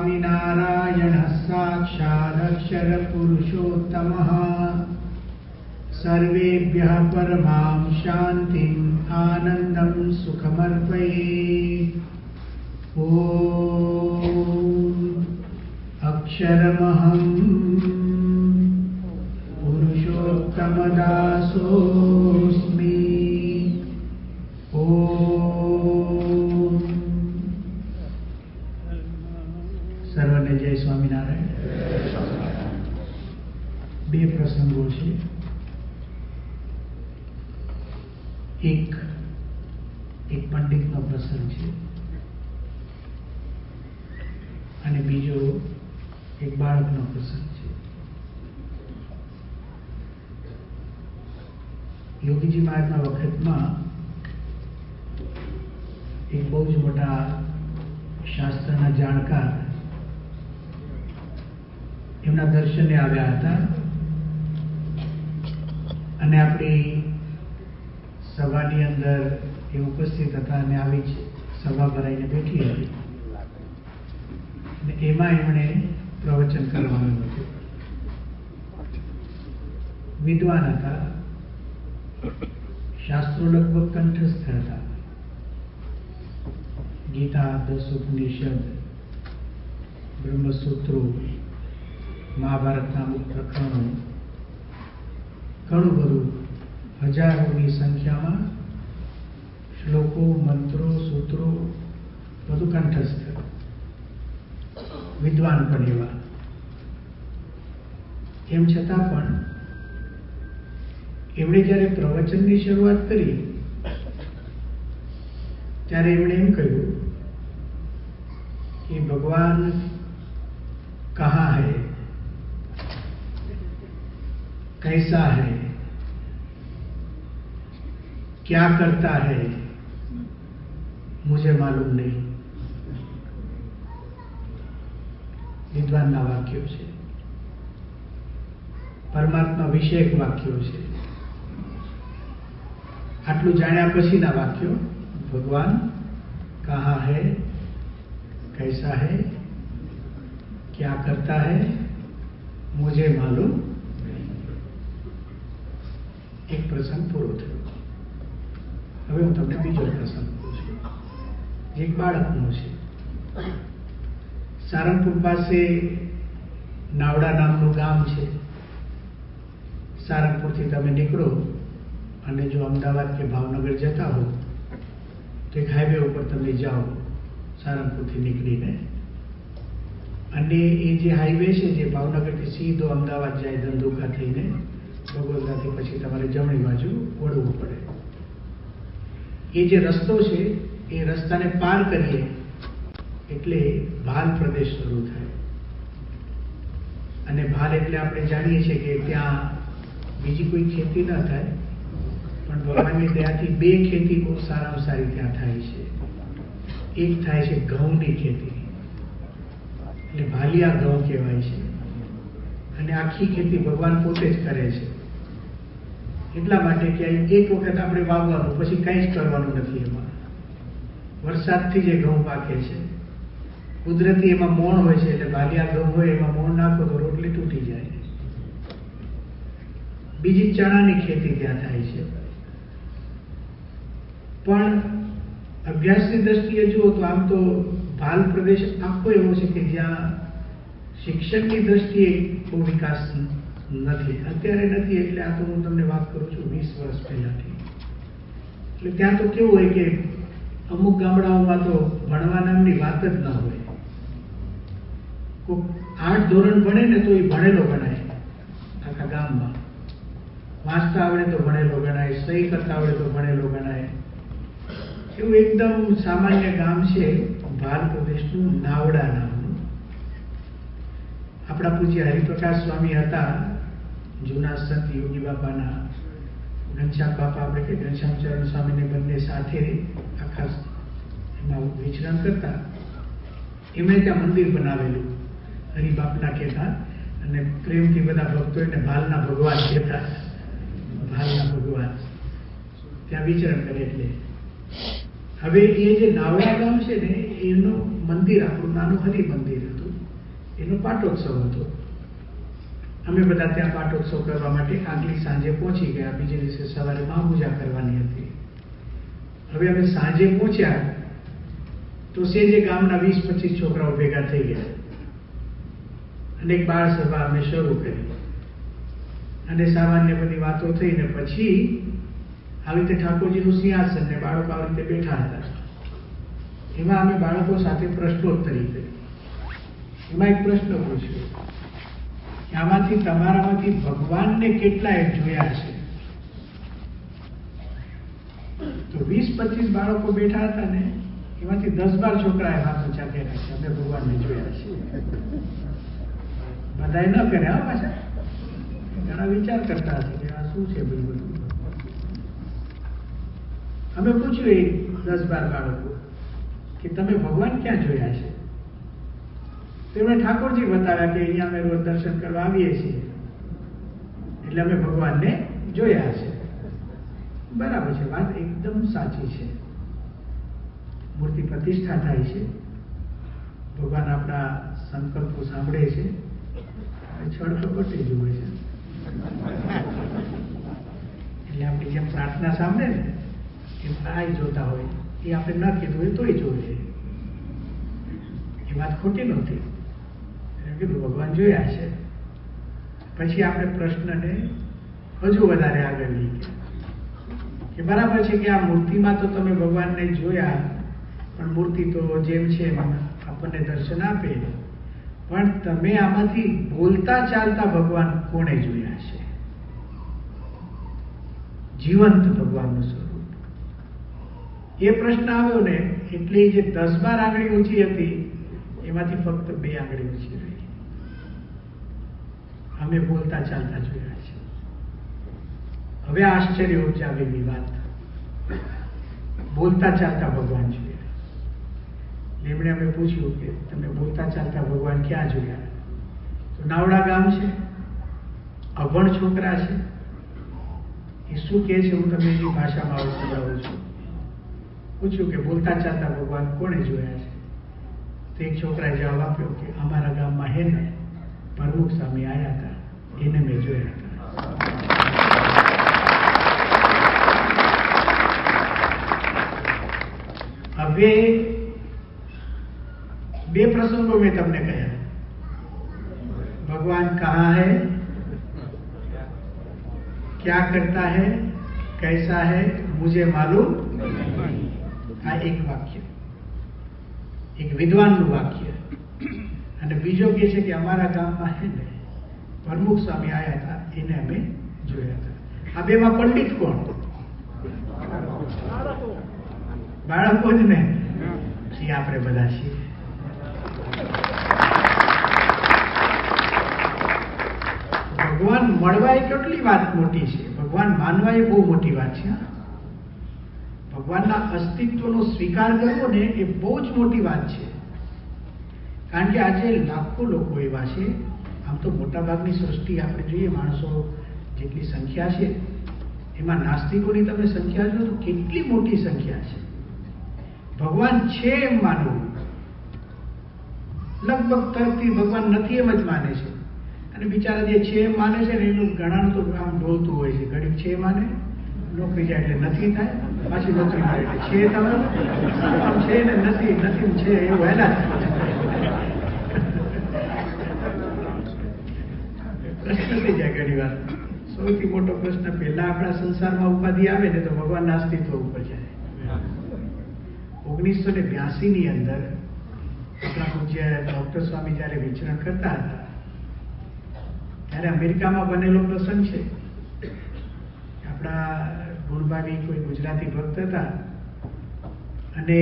स्वामिनारायणः साक्षादक्षर पुरुषोत्तमः सर्वेभ्यः परमां शान्तिम् आनन्दं सुखमर्पयेत्। ॐ अक्षरमहं पुरुषोत्तमदासोऽस्मि। ॐ सर्वने जय स्वामिनारायण। બે પ્રસંગો છે, એક પંડિતનો પ્રસંગ છે અને બીજો એક બાળકનો પ્રસંગ છે। યોગીજી મહારાજના વખતમાં એક બહુ જ મોટા શાસ્ત્રના જાણકાર એમના દર્શને આવ્યા હતા અને આપણી સભાની અંદર એ ઉપસ્થિત હતા અને આવી જ સભા ભરાઈને બેઠી હતી અને એમાં એમણે પ્રવચન કરવાનું હતું। વિદ્વાન હતા, શાસ્ત્રો લગભગ કંઠસ્થ હતા। ગીતા, 10 ઉપનિષદ, બ્રહ્મસૂત્રો, મહાભારતના અમુક પ્રકરણો, ઘણું બધું હજારોની સંખ્યામાં શ્લોકો, મંત્રો, સૂત્રો બધું કંઠસ્થ, વિદ્વાન પણ એવા। એમ છતાં પણ એમણે જ્યારે પ્રવચનની શરૂઆત કરી ત્યારે એમણે એમ કહ્યું કે ભગવાન કહાં હૈ, कैसा है, क्या करता है, मुझे मालूम नहीं। વિદ્વાનના વાક્યો છે, પરમાત્મા વિષયક વાક્યો છે। આટલું જાણ્યા પછીના વાક્યો, ભગવાન કહાં હૈ, कैसा है, क्या करता है, मुझे मालूम। એક પ્રસંગ પૂરો થયો। હવે હું તમને બીજો પ્રસંગ કહું છું, જે એક બાળકનો છે। સારંગપુર પાસે નાવડા નામનું ગામ છે। સારંગપુરથી તમે નીકળો અને જો અમદાવાદ કે ભાવનગર જતા હો તો એક હાઈવે ઉપર તમે જાઓ સારંગપુરથી નીકળીને, અને એ જે હાઈવે છે જે ભાવનગરથી સીધો અમદાવાદ જાય ધંધુકા થઈને, બગોદરાથી પછી તમારે જમણી બાજુ વળવું પડે। એ જે રસ્તો છે એ રસ્તાને પાર કરીએ એટલે ભાલ પ્રદેશ શરૂ થાય। અને ભાલ એટલે આપણે જાણીએ છીએ કે ત્યાં બીજી કોઈ ખેતી ન થાય, પણ ભગવાનની દયાથી બે ખેતી બહુ સારામાં સારી ત્યાં થાય છે। એક થાય છે ઘઉંની ખેતી, એટલે ભાલિયા ઘઉં કહેવાય છે, અને આખી ખેતી ભગવાન પોતે જ કરે છે। એટલા માટે કે એક વખત આપણે વાવવાનું, પછી કંઈ જ કરવાનું નથી। એમાં વરસાદથી જે ઘઉં પાકે છે, કુદરતી એમાં મોણ હોય છે, એટલે ભાલિયા ઘઉં હોય એમાં મોણ નાખો તો રોટલી તૂટી જાય। બીજી ચણાની ખેતી ત્યાં થાય છે। પણ અભ્યાસની દ્રષ્ટિએ જુઓ તો આમ તો ભાલ પ્રદેશ આખો એવો છે કે જ્યાં શિક્ષણની દ્રષ્ટિએ બહુ વિકાસ નથી, અત્યારે નથી। એટલે આ તો હું તમને વાત કરું છું 20 વર્ષ પહેલાથી। એટલે ત્યાં તો કેવું હોય કે અમુક ગામડાઓમાં તો ભણવા નામની વાત જ ન હોય। કોઈ 8 ધોરણ ભણે ને તો એ ભણેલો ગણાય આખા ગામમાં। વાંચતા આવડે તો ભણેલો ગણાય, સહી કરતા આવડે તો ભણેલો ગણાય। એવું એકદમ સામાન્ય ગામ છે ભાલ પ્રદેશનું, નાવડા નામનું। આપણા પૂજ્ય હરિપ્રકાશ સ્વામી હતા, જૂના સંત યોગી બાપાના, ઘનશ્યામ બાપા આપણે કે ઘનશ્યામચરણ સ્વામીને બંને સાથે આખા એમાં વિચરણ કરતા। એમણે ત્યાં મંદિર બનાવેલું, હરિબાપના કહેતા, અને પ્રેમથી બધા ભક્તો એને ભાલના ભગવાન કહેતા। ભાલના ભગવાન ત્યાં વિચરણ કરે। એટલે હવે એ જે નાવડા ગામ છે ને, એનું મંદિર આપણું નાનું હરિ મંદિર હતું। એનો પાટોત્સવ હતો. અમે બધા ત્યાં પાટોત્સવ કરવા માટે આગલી સાંજે પહોંચી ગયા. બીજે દિવસે સવારે મહાપૂજા કરવાની હતી. હવે અમે સાંજે પહોંચ્યા તો સેજે ગામના 20-25 છોકરાઓ ભેગા થઈ ગયા અને એક બાળ સભા અમે શરૂ કરી અને સામાન્ય બધી વાતો થઈને પછી આવી રીતે ઠાકોરજીનું સિંહાસન ને બાળકો આવી રીતે બેઠા હતા. એમાં અમે બાળકો સાથે પ્રશ્નોત્તરી કરી. એમાં એક પ્રશ્ન પૂછ્યો કે આમાંથી તમારામાંથી ભગવાનને કેટલાએ જોયા છે? તો 20-25 બાળકો બેઠા હતા ને એમાંથી 10-12 છોકરાએ હાથ ઊંચા કર્યા છે, અમે ભગવાનને જોયા છે. બધાએ ન કર્યા પાછા, ઘણા વિચાર કરતા હશે કે આ શું છે બધું. અમે પૂછ્યું એ 10-12 બાળકો કે તમે ભગવાન ક્યાં જોયા છે? તેમણે ઠાકોરજી બતાવ્યા કે અહીંયા અમે રોજ દર્શન કરવા આવીએ છીએ એટલે અમે ભગવાનને જોયા છે. બરાબર છે, વાત એકદમ સાચી છે. મૂર્તિ પ્રતિષ્ઠા થાય છે, ભગવાન આપણા સંકલ્પો સાંભળે છે, છળ કપટી જુએ છે. એટલે આપણી જેમ પ્રાર્થના સાંભળે ને એમ આ જોતા હોય, એ આપણે ન કીધું હોય તોય જોઈએ. એ વાત ખોટી નહોતી. કીધું ભગવાન જોયા છે. પછી આપણે પ્રશ્નને હજુ વધારે આગળ લઈ ગયા કે બરાબર છે કે આ મૂર્તિમાં તો તમે ભગવાનને જોયા, પણ મૂર્તિ તો જેમ છે એમ આપણને દર્શન આપે, પણ તમે આમાંથી બોલતા ચાલતા ભગવાન કોણે જોયા છે? જીવંત ભગવાનનું સ્વરૂપ. એ પ્રશ્ન આવ્યો ને એટલે જે 10-12 આંગળી ઊંચી હતી એમાંથી ફક્ત 2 આંગળી ઊંચી રહી. અમે બોલતા ચાલતા જોયા છે. હવે આશ્ચર્ય ઉપજાવે એવી વાત, બોલતા ચાલતા ભગવાન જોયા. એમણે અમે પૂછ્યું કે તમે બોલતા ચાલતા ભગવાન ક્યાં જોયા? તો નાવડા ગામ છે, અભણ છોકરા છે, એ શું કહે છે હું તમને એની ભાષામાં સમજાવું છું. પૂછ્યું કે બોલતા ચાલતા ભગવાન કોણે જોયા છે? તો એક છોકરાએ જવાબ આપ્યો કે અમારા ગામમાં હે ને પ્રમુખ સ્વામી આવ્યા હતા, એને મેં જોયા હતા. હવે 2 प्रसंगों में तुमने कहा भगवान कहाँ है, क्या करता है, कैसा है, मुझे मालूम नहीं. आ एक वाक्य, एक विद्वानનું વાક્ય. અને બીજો કહે છે કે અમારા ગામમાં હે ને પ્રમુખ સ્વામી આવ્યા હતા, એને અમે જોયા હતા. આ બેમાં પંડિત કોણ? બાળકો જ ને, એ આપણે બધા છીએ. ભગવાન મળવા એ કેટલી વાત મોટી છે, ભગવાન માનવા એ બહુ મોટી વાત છે. ભગવાનના અસ્તિત્વનો સ્વીકાર કરવો ને એ બહુ જ મોટી વાત છે. કારણ કે આજે લાખો લોકો એવા છે, આમ તો મોટાભાગની સૃષ્ટિ આપણે જોઈએ, માણસો જેટલી સંખ્યા છે એમાં નાસ્તિકોની તમે સંખ્યા જો તો કેટલી મોટી સંખ્યા છે. ભગવાન છે એમ માનવું, લગભગ તરફથી ભગવાન નથી એમ જ માને છે. અને બિચારા જે છે એમ માને છે ને એનું ઘણાનું તો આમ ઢોલતું હોય છે. ઘડીક છે માને, નોકરી જાય એટલે નથી થાય, પાછી નોકરી મળે એટલે છે તમારું, આમ છે ને નથી, નથી છે એવું હેલા. પ્રશ્ન થઈ જાય ઘણી વાર. સૌથી મોટો પ્રશ્ન પહેલા આપણા સંસારમાં ઉપાધિ આવે ને તો ભગવાનના અસ્તિત્વ ઉપર જાય. 1982 ની અંદર આપણા પૂજ્ય ડોક્ટર સ્વામી જયારે વિચરણ કરતા હતા ત્યારે અમેરિકામાં બનેલો પ્રસંગ છે. આપણા ગુણભાવી કોઈ ગુજરાતી ભક્ત હતા અને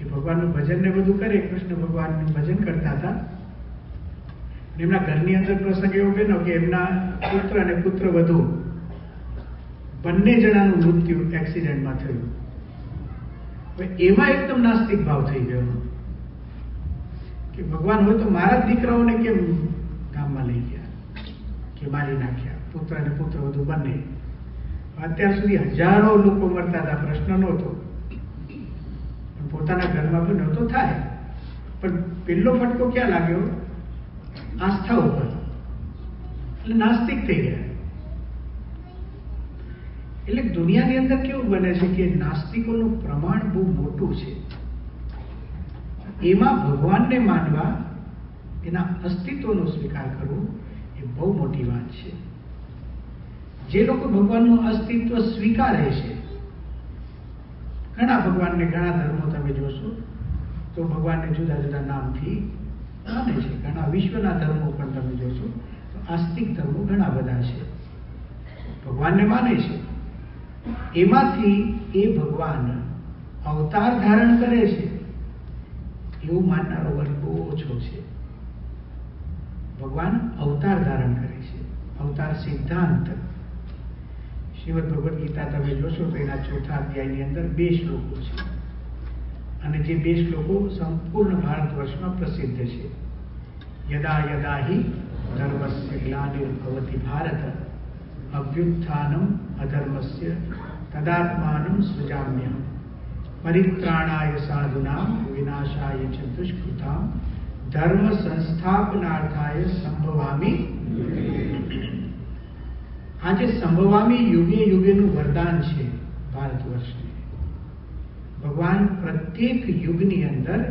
એ ભગવાનનું ભજન ને બધું કરે, કૃષ્ણ ભગવાનનું ભજન કરતા હતા. એમના ઘરની અંદર પ્રસંગ એવો બન્યો કે એમના પુત્ર અને પુત્રવધુ બંને જણાનું મૃત્યુ એક્સિડન્ટમાં થયું. એમાં એકદમ નાસ્તિક ભાવ થઈ ગયો કે ભગવાન હોય તો મારા દીકરાઓને કેમ ગામમાં લઈ ગયા, કે મારી નાખ્યા, પુત્ર અને પુત્રવધુ બંને. અત્યાર સુધી હજારો લોકો મરતા હતા, પ્રશ્ન નહોતો, પણ પોતાના ઘરમાં પણ નહોતો થાય. પણ પહેલો ફટકો ક્યાં લાગ્યો આસ્થા ઉપર, એટલે નાસ્તિક થઈ ગયા. એટલે દુનિયાની અંદર કેવું બને છે કે નાસ્તિકોનું પ્રમાણ બહુ મોટું છે. એમાં ભગવાનને માનવા, એના અસ્તિત્વનો સ્વીકાર કરવો એ બહુ મોટી વાત છે. જે લોકો ભગવાનનું અસ્તિત્વ સ્વીકારે છે, ઘણા ભગવાનને, ઘણા ધર્મો તમે જોશો તો ભગવાનને જુદા જુદા નામથી માને છે. ઘણા વિશ્વના ધર્મો પણ તમે જોશો તો આસ્તિક ધર્મો ઘણા બધા છે, ભગવાનને માને છે. એમાંથી એ ભગવાન અવતાર ધારણ કરે છે એવું માનનારો વર્ગ બહુ ઓછો છે. ભગવાન અવતાર ધારણ કરે છે, અવતાર સિદ્ધાંત. શ્રીમદ ભગવદ ગીતા તમે જોશો તો એના 4થા અધ્યાયની અંદર 2 શ્લોકો છે, અને જે 2 શ્લોકો સંપૂર્ણ ભારત વર્ષમાં પ્રસિદ્ધ છે. યદા યદા હિ ધર્મસ્ય ગ્લાનિર્ભવતિ ભારત અભ્યુત્થાનમ અધર્મસ્ય તદાત્માનમ સૃજામ્યહમ પરિત્રાણાય સાધુનામ વિનાશાય ચ દુષ્કૃતામ ધર્મ સંસ્થાપનાર્થાય સંભવામિ. આજે સંભવામી યુગે યુગેનું વરદાન છે ભારત વર્ષને. ભગવાન પ્રત્યેક યુગની અંદર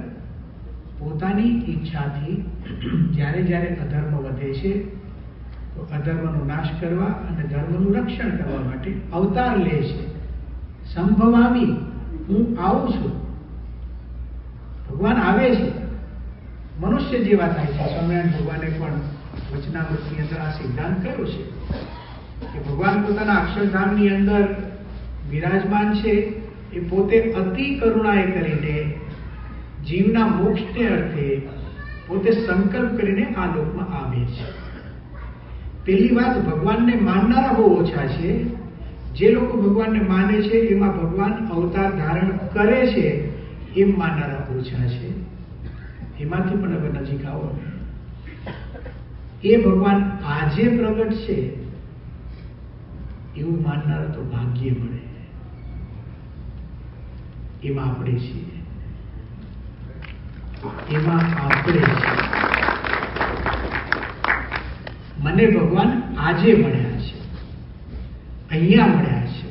પોતાની ઈચ્છાથી જ્યારે જ્યારે અધર્મ વધે છે તો અધર્મનો નાશ કરવા અને ધર્મનું રક્ષણ કરવા માટે અવતાર લે છે. સંભવામી, હું આવું છું. ભગવાન આવે છે, મનુષ્ય જેવા થાય છે. સ્વામિનારાયણ ભગવાને પણ વચનામૃતની અંદર આ સિદ્ધાંત કર્યો છે કે ભગવાન પોતાના અક્ષરધામની અંદર વિરાજમાન છે. એ પોતે અતિ કરુણાએ કરીને જીવના મોક્ષને અર્થે પોતે સંકલ્પ કરીને આ લોકમાં આવે છે. પહેલી વાત, ભગવાનને માનનારા બહુ ઓછા છે. જે લોકો ભગવાનને માને છે એમાં ભગવાન અવતાર ધારણ કરે છે એમ માનનારા ઓછા છે. એમાંથી પણ હવે નજીક આવો. એ ભગવાન આજે પ્રગટ છે એવું માનનારા તો ભાગ્ય મળે. એમાં આપણે છીએ, એમાં આપણે છીએ. મને ભગવાન આજે મળ્યા છે, અહીંયા મળ્યા છે.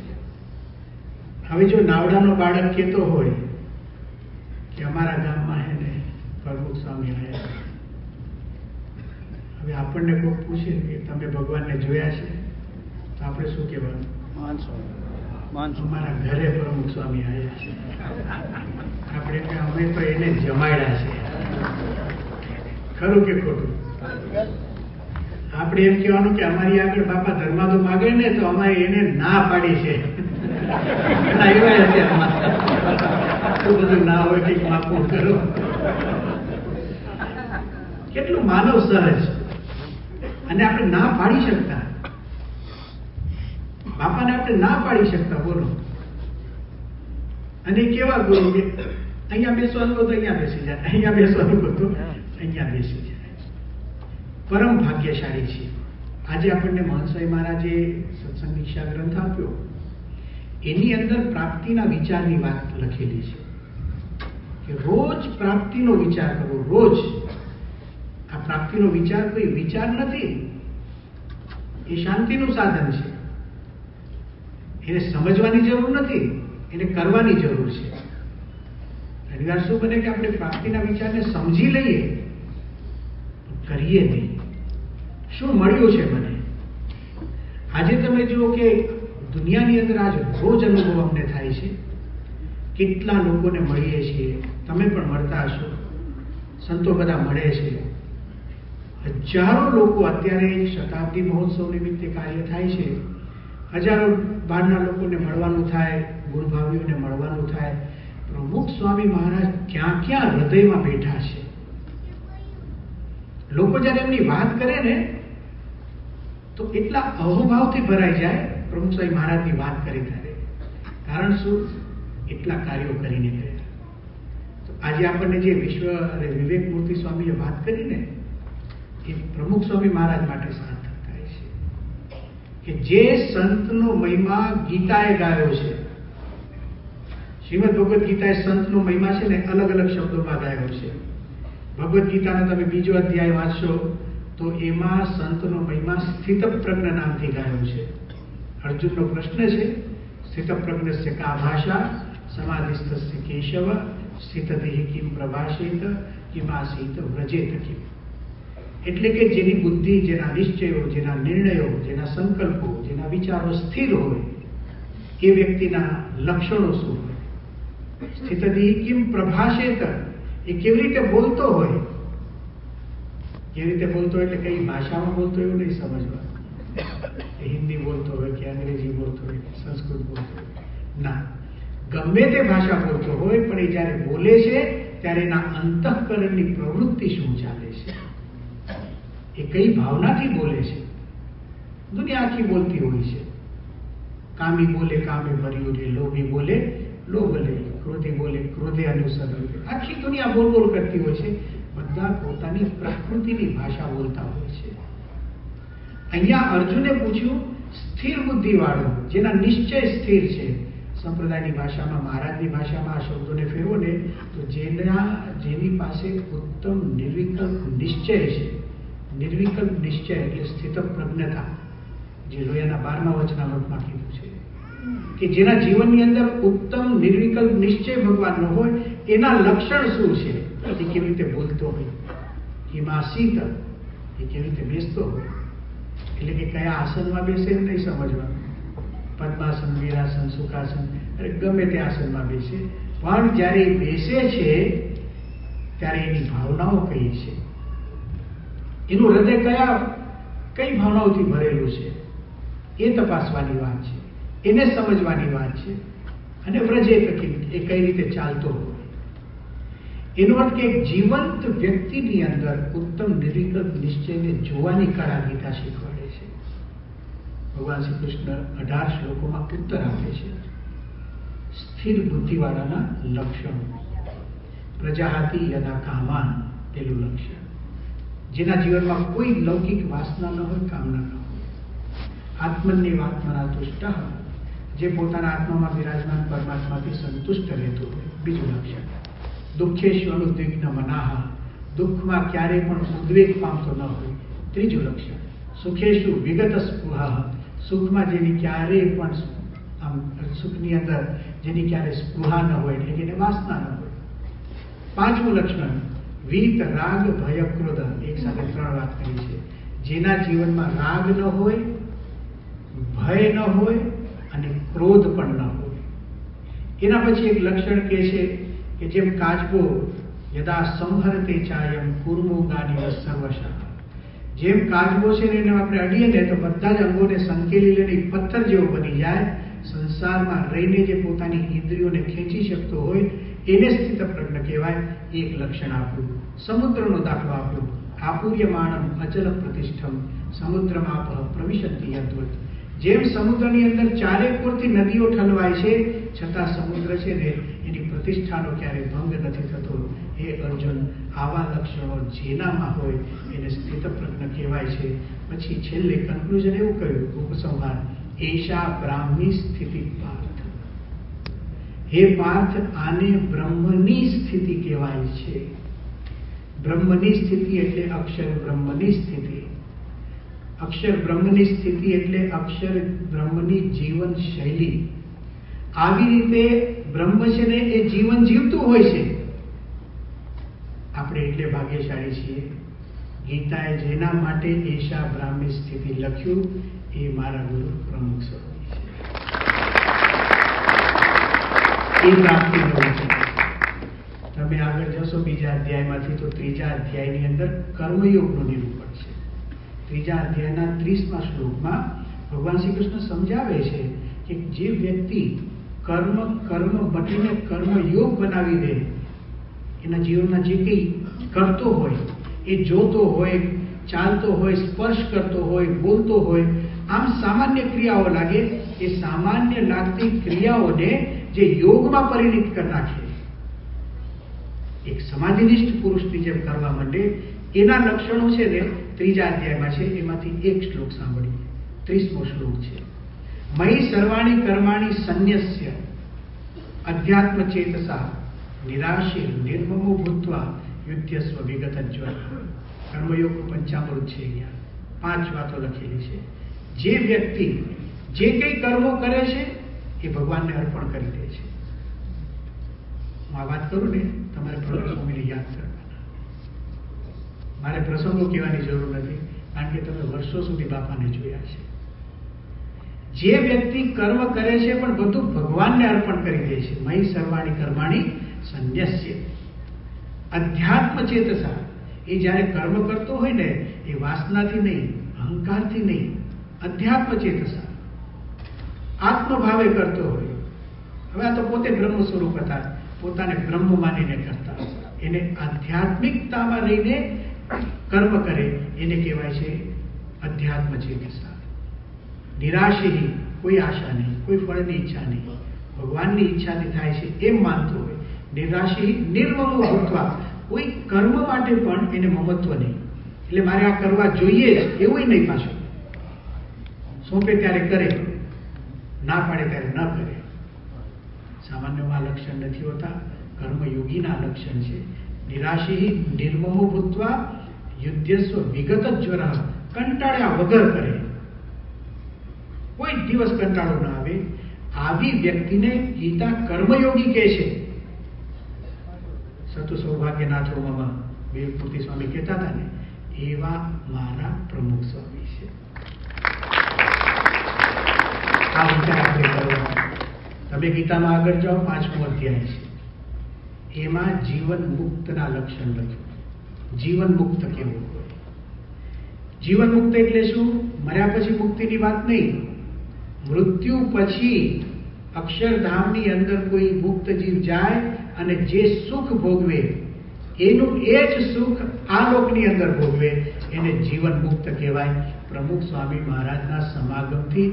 હવે જો નાવડાનો બાળક કહેતો હોય કે અમારા ગામમાં હે ને પ્રમુખ સ્વામી આવ્યા, હવે આપણને કોઈ પૂછે કે તમે ભગવાનને જોયા છે તો આપણે શું કહેવાનું? અમારા ઘરે પ્રમુખ સ્વામી આવ્યા છે. આપણે અમે તો એને જમાડ્યા છે. ખરું કે ખોટું? આપણે એમ કહેવાનું કે અમારી આગળ બાપા ધર્માદો માગે ને તો અમારે એને ના પાડી છે. એવા હશે બધું ના હોય કંઈક માપું કરો. કેટલું માનવ સહજ. અને આપણે ના પાડી શકતા, બાપાને આપણે ના પાડી શકતા. બોલો. અને કેવા ગુરુ કે અહીંયા બેસવાનું તો અહીંયા બેસી જાય, અહીંયા બેસવાનું તો અહીંયા બેસી જાય. પરમ ભાગ્યશાળી છે. આજે આપણને મહંસય મહારાજે સત્સંગ દીક્ષા ગ્રંથ આપ્યો, એની અંદર પ્રાપ્તિના વિચારની વાત લખેલી છે કે રોજ પ્રાપ્તિનો વિચાર કરવો. રોજ આ પ્રાપ્તિનો વિચાર કોઈ વિચાર નથી, એ શાંતિનું સાધન છે. એને સમજવાની જરૂર નથી, એને કરવાની જરૂર છે. ઘણી વાર શું બને કે આપણે પ્રાપ્તિના વિચારને સમજી લઈએ, કરીએ નહીં. શું મળ્યું છે મને? આજે તમે જુઓ કે દુનિયાની અંદર આજ રોજ અનુભવ અમને થાય છે. કેટલા લોકોને મળીએ છીએ, તમે પણ મળતા હશો, સંતો બધા મળે છે. હજારો લોકો અત્યારે શતાબ્દી મહોત્સવ નિમિત્તે કાર્ય થાય છે. હજારો બહારના લોકોને મળવાનું થાય, ગુરુભાવીઓને મળવાનું થાય. પ્રમુખ સ્વામી મહારાજ ક્યાં ક્યાં હૃદયમાં બેઠા છે. લોકો જયારે એમની વાત કરે ને તો એટલા અહોભાવથી ભરાઈ જાય પ્રમુખ સ્વામી મહારાજની વાત કરી ત્યારે. કારણ શું? એટલા કાર્યો કરીને ગયા. તો આજે આપણને જે વિશ્વ અને વિવેક મૂર્તિ સ્વામીએ વાત કરી ને એ પ્રમુખ સ્વામી મહારાજ માટે સાર્થક થાય છે કે જે સંતનો મહિમા ગીતાએ ગાયો છે. શ્રીમદ ભગવદ ગીતા એ સંતનો મહિમા છે ને અલગ અલગ શબ્દોમાં ગાયો છે. ભગવદ ગીતાનો તમે બીજો અધ્યાય વાંચશો તો એમાં સંતનો મહિમા સ્થિતપ્રજ્ઞ નામથી ગાયો છે. અર્જુનનો પ્રશ્ન છે, સ્થિતપ્રજ્ઞસ્ય કા ભાષા સમાધિસ્થસ્ય કેશવ સ્થિતધિ કિમ પ્રભાષેત કિમાસીત વ્રજેત કિમ. એટલે કે જેની બુદ્ધિ, જેના નિશ્ચયો, જેના નિર્ણયો, જેના સંકલ્પો, જેના વિચારો સ્થિર હોય એ વ્યક્તિના લક્ષણો શું હોય? સ્થિતધિ કિમ પ્રભાષેત, એ કેવી રીતે બોલતો હોય. કેવી રીતે બોલતો એટલે કઈ ભાષામાં બોલતો એવું નહીં સમજવા. હિન્દી બોલતો હોય કે અંગ્રેજી બોલતો હોય કે સંસ્કૃત બોલતો હોય, ના, ગમે તે ભાષા બોલતો હોય, પણ એ જ્યારે બોલે છે ત્યારે એના અંતઃકરણની પ્રવૃત્તિ શું ચાલે છે, એ કઈ ભાવનાથી બોલે છે. દુનિયા આખી બોલતી હોય છે. કામી બોલે કામે ભર્યું રે, લોભી બોલે લોભ લે, ક્રોધી બોલે ક્રોધે અનુસર. આખી દુનિયા બોલ બોલ કરતી હોય છે. બધા પોતાની પ્રકૃતિની ભાષા બોલતા હોય છે. અહીંયા અર્જુને પૂછ્યું, સ્થિર બુદ્ધિ વાળો, જેના નિશ્ચય સ્થિર છે. સંપ્રદાયની ભાષામાં, મહારાજની ભાષામાં આ શબ્દોને ફેરવો ને તો જેની પાસે ઉત્તમ નિર્વિકલ્પ નિશ્ચય છે. નિર્વિકલ્પ નિશ્ચય એટલે સ્થિત પ્રજ્ઞતા, જે લોયાના 12મા વચનામૃતમાં કીધું છે કે જેના જીવનની અંદર ઉત્તમ નિર્વિકલ્પ નિશ્ચય ભગવાનનો હોય, એના લક્ષણ શું છે? એ કેવી રીતે બોલતો હોય, હિમાસીત, એ કેવી રીતે બેસતો હોય. એટલે કે કયા આસનમાં બેસે એમ નહીં સમજવાનું. પદ્માસન, વીરાસન, સુખાસન, ગમે તે આસનમાં બેસે, પણ જ્યારે એ બેસે છે ત્યારે એની ભાવનાઓ કઈ છે, એનું હૃદય કઈ ભાવનાઓથી ભરેલું છે, એ તપાસવાની વાત છે, એને સમજવાની વાત છે. અને વ્રજે તકી એ કઈ રીતે ચાલતો હોય. એનો અર્થ કે એક જીવંત વ્યક્તિની અંદર ઉત્તમ નિર્વિકલ્પ નિશ્ચયને જોવાની કળા ગીતા શીખવાડે છે. ભગવાન શ્રી કૃષ્ણ 18 શ્લોકોમાં ઉત્તર આપે છે. સ્થિર બુદ્ધિવાળાના લક્ષણો. પ્રજાહાતિ યદા કામાન, પેલું લક્ષણ. જેના જીવનમાં કોઈ લૌકિક વાસના ન હોય, કામના ન હોય. આત્મનની વાતમાં તુષ્ટ, જે પોતાના આત્મામાં વિરાજમાન પરમાત્માથી સંતુષ્ટ રહેતો હોય. બીજું લક્ષણ. દુઃખેશુ અનુદ્વિગ્ન મનાહ, દુઃખમાં ક્યારેય પણ ઉદ્વેગ પામતો ન હોય. ત્રીજું લક્ષણ. સુખેશુ વિગત સ્પૃહા, સુખમાં જેની ક્યારેય પણ આમ સુખની અંદર જેની ક્યારે સ્પૃહા ન હોય, એટલે કે એને વાસના ન હોય. પાંચમું લક્ષણ. વીત રાગ ભય ક્રોધ, એક સાથે 3 વાત કરી છે. જેના જીવનમાં રાગ ન હોય, ભય ન હોય અને ક્રોધ પણ ન હોય. એના પછી એક લક્ષણ કે છે કે જેમ કાચબો યદા સંહરતે ચાયમ કુર્મો ગાની સર્વશા, જેમ કાચબો છે ને એને આપણે અડીએ ને તો બધા જ અંગોને સંકેલી લઈને પથ્થર જેવો બની જાય. સંસારમાં રહીને જે પોતાની ઇન્દ્રિયોને ખેંચી શકતો હોય એને સ્થિત પ્રજ્ઞ કહેવાય. એક લક્ષણ આપ્યું. સમુદ્રનો દાખલો આપ્યો. આપૂર્યમાણમ અચલ પ્રતિષ્ઠમ સમુદ્રમાપ પ્રવિશંતિ યદ્વત. જેમ સમુદ્રની અંદર ચારે કોરથી નદીઓ ઠલવાય છે, છતાં સમુદ્ર છે ને એની પ્રતિષ્ઠાનો ક્યારે ભંગ નથી થતો. હે અર્જુન, આવા લક્ષણો જેનામાં હોય એને સ્થિત પ્રજ્ઞ કહેવાય છે. પછી છેલ્લે કન્ક્લુઝન એવું કહ્યું, ઉપસંહાર. એશા બ્રાહ્મી સ્થિતિ પાર્થ. હે પાર્થ, આને બ્રહ્મની સ્થિતિ કહેવાય છે. બ્રહ્મની સ્થિતિ એટલે અક્ષર બ્રહ્મની સ્થિતિ. અક્ષર બ્રહ્મની સ્થિતિ એટલે અક્ષર બ્રહ્મની જીવન શૈલી. આવી રીતે બ્રહ્મ છે ને એ જીવન જીવતું હોય છે. આપણે એટલે ભાગ્યશાળી છીએ. ગીતાએ જેના માટે એશા બ્રાહ્મી સ્થિતિ લખ્યું એ મારા ગુરુ પ્રમુખ સ્વામી છે. એ પ્રાપ્તિ હોય છે. તમે આગળ જશો બીજા અધ્યાયમાંથી તો ત્રીજા અધ્યાયની અંદર કર્મયોગનું નિરૂપણ છે. ત્રીજા અધ્યાયના 30મા શ્લોકમાં ભગવાન શ્રી કૃષ્ણ સમજાવે છે કે જે વ્યક્તિ કર્મ બટીને કર્મયોગ બનાવી દે, એના જીવનમાં જે કંઈ કરતો હોય, એ જોતો હોય, ચાલતો હોય, સ્પર્શ કરતો હોય, બોલતો હોય, આમ સામાન્ય ક્રિયાઓ લાગે. એ સામાન્ય લાગતી ક્રિયાઓને જે યોગમાં પરિણિત કરી નાખે, એક સમાધિનિષ્ઠ પુરુષની જેમ કરવા માંડે, એના લક્ષણો છે ને ત્રીજા અધ્યાયમાં છે. એમાંથી એક શ્લોક સાંભળીએ. 30મો શ્લોક છે. મયી સર્વાણી કર્માણી સંન્યસ્ય અધ્યાત્મ ચેતસા નિરાશીર નિર્મમો ભૂત્વા યુદ્ધસ્વ વિગત જ્વર. કર્મયોગનું પંચામૃત છે. અહીંયા 5 વાતો લખેલી છે. જે વ્યક્તિ જે કંઈ કર્મો કરે છે એ ભગવાનને અર્પણ કરી દે છે. હું આ વાત કરું ને, તમારે પ્રભુ સ્વામીને યાદ કરવાના. મારે પ્રસંગો કહેવાની જરૂર નથી, કારણ કે તમે વર્ષો સુધી બાપાને જોયા છે. જે વ્યક્તિ કર્મ કરે છે પણ બધું ભગવાનને અર્પણ કરી દે છે, મયી સર્વાણી કર્માણી સંન્યસ્ય, અધ્યાત્મ ચેતસા. એ જ્યારે કર્મ કરતો હોય ને, એ વાસનાથી નહીં, અહંકારથી નહીં, અધ્યાત્મ ચેતસા, આત્મભાવે કરતો હોય. હવે આ તો પોતે બ્રહ્મ સ્વરૂપ હતા, પોતાને બ્રહ્મ માનીને કરતા, એને આધ્યાત્મિકતામાં રહીને કર્મ કરે, એને કહેવાય છે અધ્યાત્મ ચેતસા. નિરાશી, કોઈ આશા નહીં, કોઈ ફળની ઈચ્છા નહીં, ભગવાનની ઈચ્છાથી થાય છે એમ માનતો હોય. નિરાશી નિર્મમો ભૂત્વા, કોઈ કર્મ માટે પણ એને મમત્વ નહીં, એટલે મારે આ કરવા જોઈએ જ એવું નહીં. પાછું સોંપે ત્યારે કરે, ના પાડે ત્યારે ન કરે. સામાન્યમાં લક્ષણ નથી હોતા, કર્મયોગીના લક્ષણ છે. નિરાશી નિર્મમો ભૂત્વા યુદ્ધસ્વ વિગત જ્વર, કંટાળ્યા વગર કરે, કોઈ દિવસ કંટાળો ના આવે. આવી વ્યક્તિને ગીતા કર્મયોગી કહે છે. સતુ સૌભાગ્યનાથો મમ વિવેકમૂર્તિ સ્વામી કહેતા હતા ને, એવા મારા પ્રમુખ સ્વામી છે. આ વિચાર આપણે કરવાનો. તમે ગીતામાં આગળ જાઓ, 5મો અધ્યાય છે, એમાં જીવન મુક્તના લક્ષણ લખ્યું. જીવન મુક્ત કેવું હોય? જીવન મુક્ત એટલે શું? મર્યા પછી મુક્તિની વાત નહીં. મૃત્યુ પછી અક્ષરધામની અંદર કોઈ મુક્ત જીવ જાય અને જે સુખ ભોગવે, એનું એ જ સુખ આ લોકની અંદર ભોગવે, એને જીવન મુક્ત કહેવાય. પ્રમુખ સ્વામી મહારાજના સમાગમથી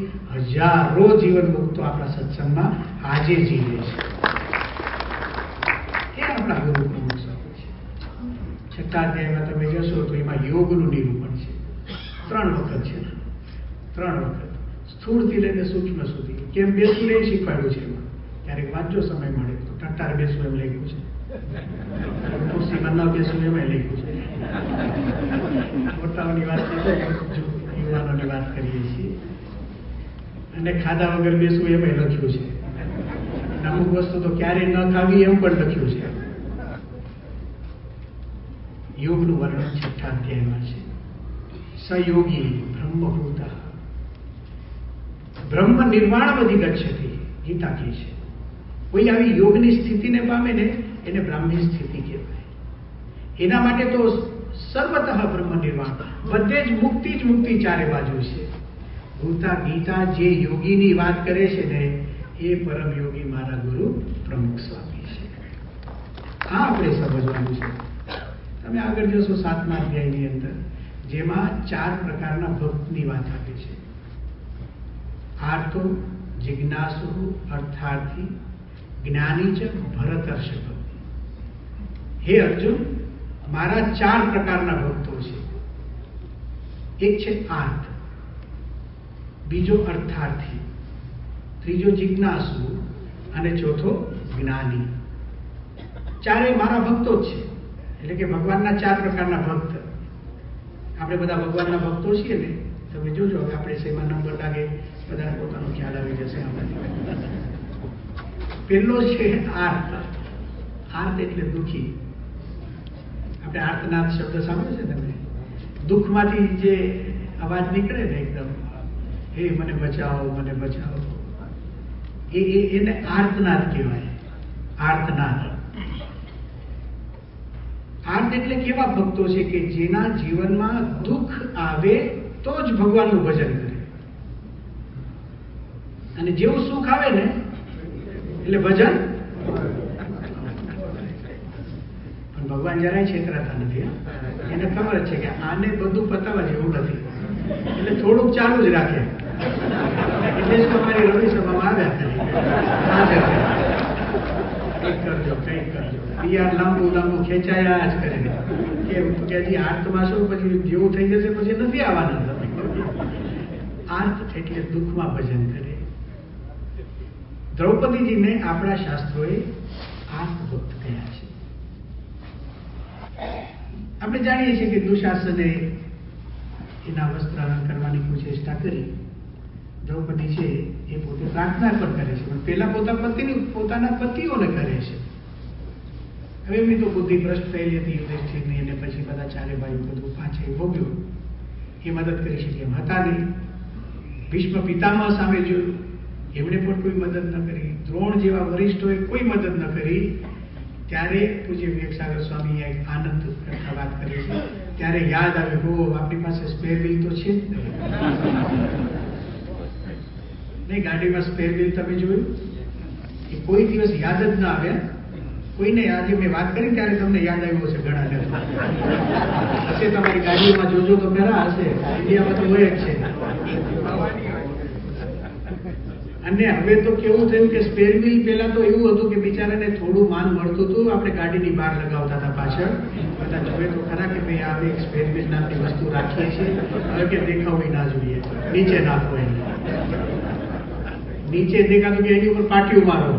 હજારો જીવન મુક્તો આપણા સત્સંગમાં આજે જીવે છે. એ આપણા ગુરુ પ્રમુખ સ્વામી છે. 6થા અધ્યાયમાં તમે જશો તો એમાં યોગનું નિરૂપણ છે. 3 વખત છે, 3 વખત, સ્થૂળથી લઈને સૂક્ષ્મ સુધી. કેમ બેસવું એ શીખવાડ્યું છે એમાં. ક્યારેક વાંચો સમય મળે તો. ટટ્ટાર બેસવું એમ લખ્યું છે, ખુરશીમાં ન બેસવું એમાં લખ્યું છે. મોટાઓની વાત છે, યુવાનોની વાત કરીએ છીએ. અને ખાધા વગર બેસવું એમાં લખ્યું છે. અમુક વસ્તુ તો ક્યારેય ન ખાવી એમ પણ લખ્યું છે. યોગનું વર્ણન 6થા અધ્યાયમાં છે. સયોગી બ્રહ્મભૂત બ્રહ્મ નિર્વાણ વધી ગચ્છતિ, ગીતા કહે છે. કોઈ આવી યોગની સ્થિતિને પામે ને, એને બ્રાહ્મી સ્થિતિ કહેવાય. એના માટે તો સર્વતઃ બ્રહ્મ નિર્વાણ, બધે જ મુક્તિ ચારે બાજુ છે. ગીતા જે યોગીની વાત કરે છે ને, એ પરમ યોગી મારા ગુરુ પ્રમુખ સ્વામી છે. આ આપણે સમજવાનું છે. તમે આગળ જશો 7મા અધ્યાયની અંદર, જેમાં 4 પ્રકારના ભક્તની વાત આપે છે. આર્તો, જિજ્ઞાસુ, અર્થાર્થી, જ્ઞાની ચ ભરતર્ષભ. હે અર્જુન, મારા 4 પ્રકારના ભક્તો છે. એક છે આર્ત, બીજો અર્થાર્થી, ત્રીજો જિજ્ઞાસુ અને ચોથો જ્ઞાની. ચારે મારા ભક્તો જ છે. એટલે કે ભગવાનના 4 પ્રકારના ભક્ત. આપણે બધા ભગવાનના ભક્તો છીએ ને. તમે જોજો, હવે આપણે શેમાં નંબર લાગે, બધા પોતાનો ખ્યાલ આવી જશે. પહેલો છે આર્ત. આર્ત એટલે દુઃખી. આપણે આર્તનાદ શબ્દ સાંભળ્યો છે તમે? દુઃખમાંથી જે અવાજ નીકળે ને એકદમ, હે મને બચાવો, મને બચાવો, એને આર્તનાદ કહેવાય. આર્તનાદ. આર્ત એટલે કેવા ભક્તો છે કે જેના જીવનમાં દુઃખ આવે તો જ ભગવાનનું ભજન કરે, અને જેવું સુખ આવે ને એટલે ભજન. પણ ભગવાન જરાય છેતરાતા નથી. એને ખબર છે કે આને બધું પતાવવા જેવું નથી, એટલે થોડુંક ચાલુ જ રાખે. એટલે જ તમારી રવિ સભામાં આવ્યા કરે, કંઈક કરજો, કંઈક કરજો. યાર લાંબુ ખેંચાયા જ કરે. કેમ કે હજી આર્તમાં શું, પછી જેવું થઈ જશે પછી નથી આવવાના. આર્ત એટલે દુઃખમાં ભજન કરે. દ્રૌપદીજીને આપણા શાસ્ત્રોએ આર્ત ભક્ત કહ્યા છે. આપણે જાણીએ છીએ કે દુશાસને એના વસ્ત્ર હરણ કરવાની કોઈ ચેષ્ટા કરી. દ્રૌપદી છે એ પોતે પ્રાર્થના પણ કરે છે, પણ પેલા પોતાના પતિઓને કરે છે. હવે એમની તો બુદ્ધિ ભ્રષ્ટ થયેલી હતી યુધિષ્ઠિરની, અને પછી બધા ચારે ભાઈઓ બધું પાછે ભોગ્યું. એ મદદ કરી શકે એમ હતા નહીં. ભીષ્મ પિતામહ સામે જોયું, એમણે પણ કોઈ મદદ ન કરી. દ્રોણ જેવા વરિષ્ઠોએ કોઈ મદદ ન કરી. ત્યારે પૂજ્ય વિવેકસાગર સ્વામી એક આનંદ કથા વાત કરે છે. ત્યારે યાદ આવ્યું, આપણી પાસે સ્પેર વ્હીલ તો છે જ નહીં. ગાડીમાં સ્પેર વ્હીલ તમે જોયું? એ કોઈ દિવસ યાદ જ ના આવે. કોઈને આજે મેં વાત કરી ત્યારે તમને યાદ આવ્યું હશે. ઘણા હશે તમારી ગાડીઓમાં, જોજો તો ખરા હશે. ઇન્ડિયામાં તો હોય જ છે. અને હવે તો કેવું થયું કે સ્પેર વ્હીલ પહેલા તો એવું હતું કે બિચારાને થોડું માન મળતું હતું, આપણે ગાડીની બહાર લગાવતા હતા પાછળ. બધા જોવે તો ખરા કે ભાઈ આ એક સ્પેર વ્હીલ નામની વસ્તુ રાખીએ છીએ, હવે કે દેખાવું ના જોઈએ, નીચે નાખો એને. નીચે દેખાતું કે એની ઉપર પાટિયું મારો.